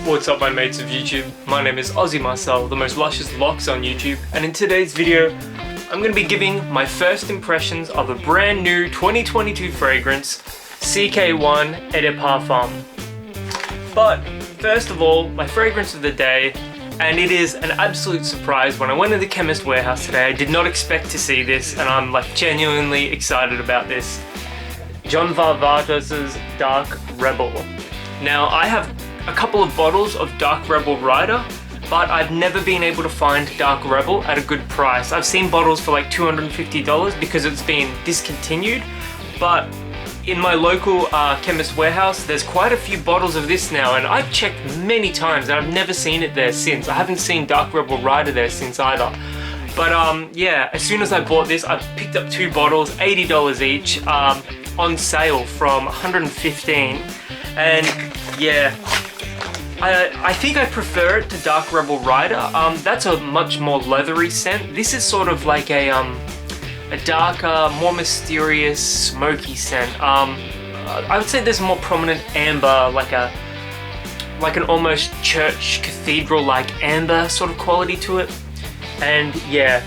What's up my mates of YouTube? My name is Aussie Marcel, the most luscious locks on YouTube, and in today's video I'm going to be giving my first impressions of a brand new 2022 fragrance, CK1 Eau De Parfum. But first of all, my fragrance of the day, and it is an absolute surprise. When I went to the chemist warehouse today, I did not expect to see this, and I'm like genuinely excited about this. John Varvatos' Dark Rebel. Now I have a couple of bottles of Dark Rebel Rider, but I've never been able to find Dark Rebel at a good price. I've seen bottles for like $250 because it's been discontinued, but in my local chemist warehouse, there's quite a few bottles of this now, and I've checked many times and I've never seen it there since. I haven't seen Dark Rebel Rider there since either. But yeah, as soon as I bought this, I picked up two bottles, $80 each, on sale from 115, and yeah, I think I prefer it to Dark Rebel Rider. That's a much more leathery scent. This is sort of like a darker, more mysterious, smoky scent. I would say there's a more prominent amber, like an almost church cathedral-like amber sort of quality to it. And yeah,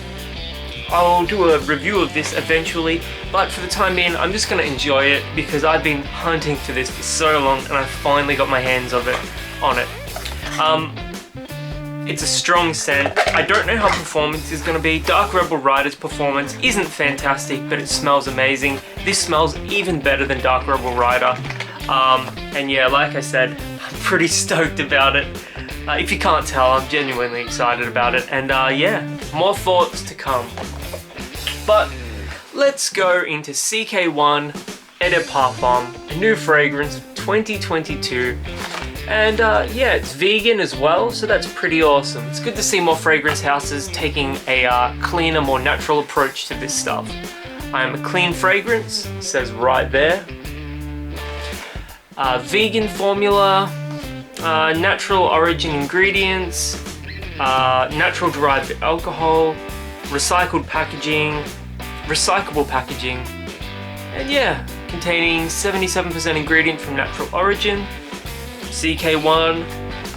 I'll do a review of this eventually, but for the time being, I'm just gonna enjoy it because I've been hunting for this for so long and I finally got my hands on it. It's a strong scent. I don't know how performance is going to be. Dark Rebel Rider's performance isn't fantastic, but it smells amazing. This smells even better than Dark Rebel Rider. And yeah, like I said, I'm pretty stoked about it. If you can't tell, I'm genuinely excited about it. And yeah, more thoughts to come. But let's go into CK1 Eau De Parfum, a new fragrance of 2022. And yeah, it's vegan as well, so that's pretty awesome. It's good to see more fragrance houses taking a cleaner, more natural approach to this stuff. I am a clean fragrance, it says right there. Vegan formula, natural origin ingredients, natural derived alcohol, recyclable packaging, and yeah, containing 77% ingredient from natural origin. CK1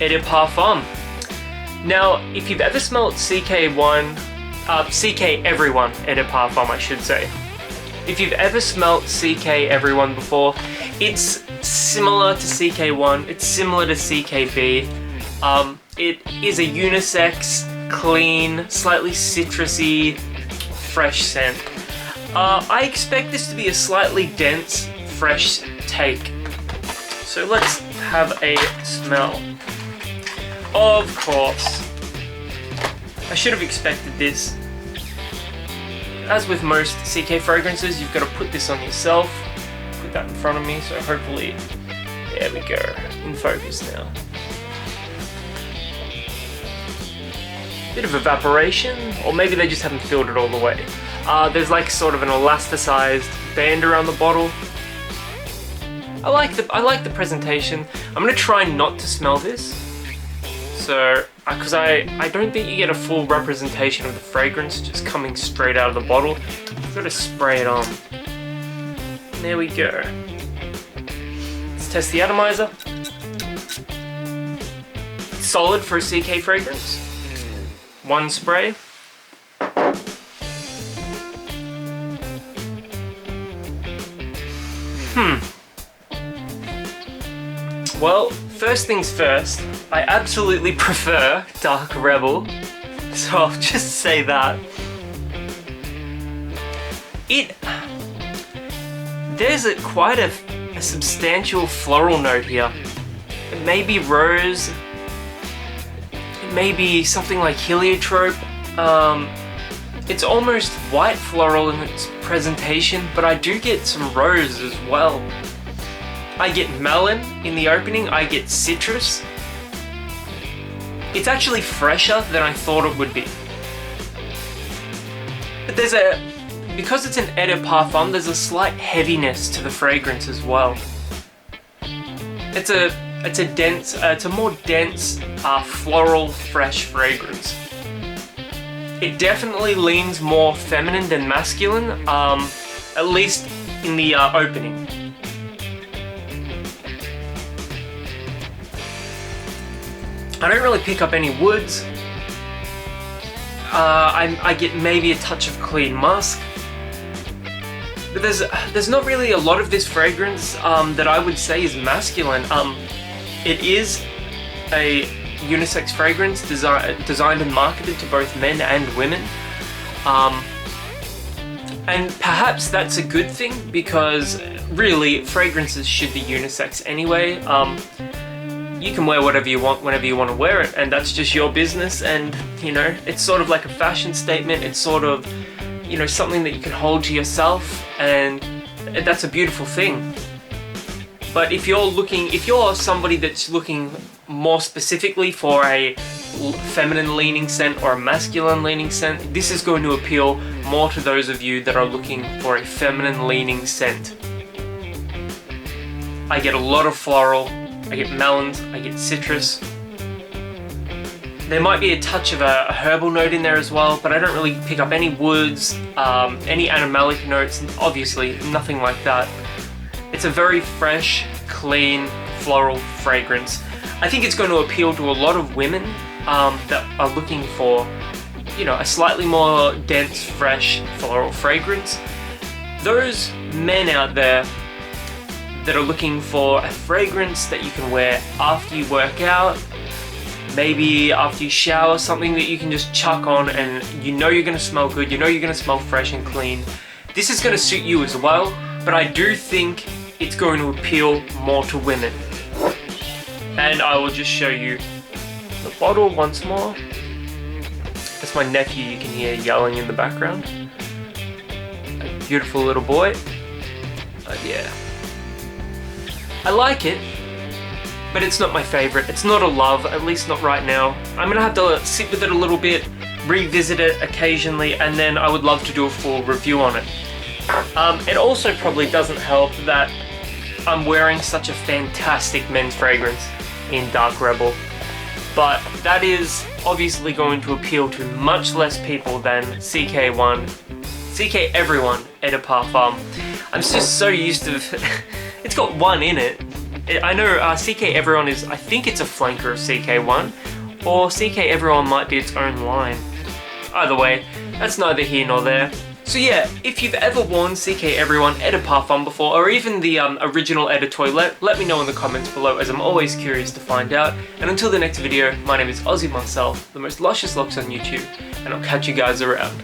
Eau De Parfum. Now, if you've ever smelled CK Everyone Eau De Parfum, I should say. If you've ever smelled CK Everyone before, it's similar to CK1, it's similar to CKB. It is a unisex, clean, slightly citrusy, fresh scent. I expect this to be a slightly dense, fresh take. So let's have a smell. Of course, I should have expected this. As with most CK fragrances, you've got to put this on yourself. Put that in front of me, so hopefully, there we go, in focus now. Bit of evaporation, or maybe they just haven't filled it all the way. There's like sort of an elasticized band around the bottle. I like the presentation. I'm gonna try not to smell this, so because I don't think you get a full representation of the fragrance just coming straight out of the bottle. You've got to spray it on. There we go. Let's test the atomizer. It's solid for a CK fragrance. One spray. Well, first things first, I absolutely prefer Dark Rebel, so I'll just say that. There's quite a substantial floral note here. It may be rose, it may be something like heliotrope. It's almost white floral in its presentation, but I do get some rose as well. I get melon in the opening, I get citrus. It's actually fresher than I thought it would be. But because it's an Eau De Parfum, there's a slight heaviness to the fragrance as well. It's a more dense, floral, fresh fragrance. It definitely leans more feminine than masculine, at least in the opening. I don't really pick up any woods. I get maybe a touch of clean musk. But there's not really a lot of this fragrance that I would say is masculine. It is a unisex fragrance designed and marketed to both men and women. And perhaps that's a good thing, because really fragrances should be unisex anyway. You can wear whatever you want whenever you want to wear it, and that's just your business. And you know, it's sort of like a fashion statement. It's sort of, you know, something that you can hold to yourself, and that's a beautiful thing. But if you're somebody that's looking more specifically for a feminine leaning scent or a masculine leaning scent, this is going to appeal more to those of you that are looking for a feminine leaning scent. I get a lot of floral, I get melons, I get citrus. There might be a touch of a herbal note in there as well, but I don't really pick up any woods, any animalic notes, obviously nothing like that. It's a very fresh, clean, floral fragrance. I think it's going to appeal to a lot of women that are looking for, you know, a slightly more dense, fresh, floral fragrance. Those men out there that are looking for a fragrance that you can wear after you work out, maybe after you shower, something that you can just chuck on and you know you're going to smell good, you know you're going to smell fresh and clean. This is going to suit you as well, but I do think it's going to appeal more to women. And I will just show you the bottle once more. That's my nephew, you can hear yelling in the background. A beautiful little boy. Yeah. I like it, but it's not my favorite. It's not a love, at least not right now. I'm gonna have to sit with it a little bit, revisit it occasionally, and then I would love to do a full review on it. It also probably doesn't help that I'm wearing such a fantastic men's fragrance in Dark Rebel, but that is obviously going to appeal to much less people than CK Everyone Eau De Parfum. I'm just so used to it's got one in it. I know CK Everyone is, I think it's a flanker of CK1, or CK Everyone might be its own line. Either way, that's neither here nor there. So yeah, if you've ever worn CK Everyone Eau De Parfum before, or even the original Eau De Toilette, let me know in the comments below, as I'm always curious to find out. And until the next video, my name is Aussie myself, the most luscious locks on YouTube, and I'll catch you guys around.